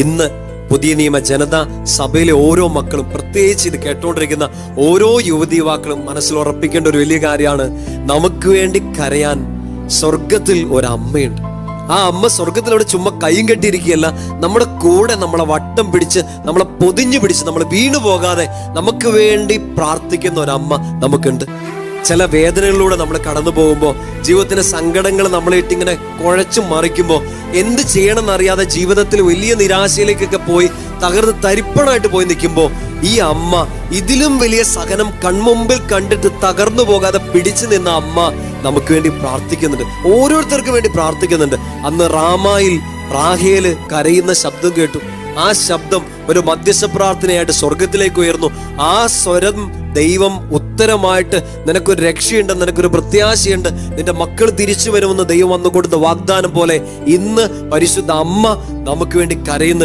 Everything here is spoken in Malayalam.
ഇന്ന് പുതിയ നിയമ ജനത സഭയിലെ ഓരോ മക്കളും, പ്രത്യേകിച്ച് ഇത് കേട്ടോണ്ടിരിക്കുന്ന ഓരോ യുവതി യുവാക്കളും മനസ്സിൽ ഉറപ്പിക്കേണ്ട ഒരു വലിയ കാര്യമാണ്, നമുക്ക് വേണ്ടി കരയാൻ സ്വർഗത്തിൽ ഒരമ്മയുണ്ട്. ആ അമ്മ സ്വർഗത്തിൽ അവിടെ ചുമ്മാ കൈയും കെട്ടിയിരിക്കുകയല്ല, നമ്മുടെ കൂടെ നമ്മളെ വട്ടം പിടിച്ച്, നമ്മളെ പൊതിഞ്ഞു പിടിച്ച്, നമ്മൾ വീണു പോകാതെ നമുക്ക് വേണ്ടി പ്രാർത്ഥിക്കുന്ന ഒരമ്മ നമുക്കുണ്ട്. ചില വേദനകളിലൂടെ നമ്മൾ കടന്നു പോകുമ്പോൾ, ജീവിതത്തിന്റെ സങ്കടങ്ങൾ നമ്മളെ ഇട്ടിങ്ങനെ കുഴച്ചു മറിക്കുമ്പോൾ, എന്ത് ചെയ്യണമെന്നറിയാതെ ജീവിതത്തിൽ വലിയ നിരാശയിലേക്കൊക്കെ പോയി തകർന്ന് തരിപ്പണമായിട്ട് പോയി നിൽക്കുമ്പോൾ, ഈ അമ്മ ഇതിലും വലിയ സഹനം കൺമുമ്പിൽ കണ്ടിട്ട് തകർന്നു പോകാതെ പിടിച്ചു നിന്ന അമ്മ നമുക്ക് വേണ്ടി പ്രാർത്ഥിക്കുന്നുണ്ട്. ഓരോരുത്തർക്കും വേണ്ടി പ്രാർത്ഥിക്കുന്നുണ്ട്. അന്ന് റാമായിൽ റാഹേല് കരയുന്ന ശബ്ദം കേട്ടു. ആ ശബ്ദം ഒരു മധ്യസ്ഥ പ്രാർത്ഥനയായിട്ട് സ്വർഗത്തിലേക്ക് ഉയർന്നു. ആ സ്വരം ദൈവം ഉത്തരമായിട്ട്, നിനക്കൊരു രക്ഷയുണ്ട്, നിനക്കൊരു പ്രത്യാശയുണ്ട്, നിന്റെ മക്കൾ തിരിച്ചു വരുമെന്ന് ദൈവം വന്നു കൊടുത്ത വാഗ്ദാനം പോലെ ഇന്ന് പരിശുദ്ധ അമ്മ നമുക്ക് വേണ്ടി കരയുന്നുണ്ട്.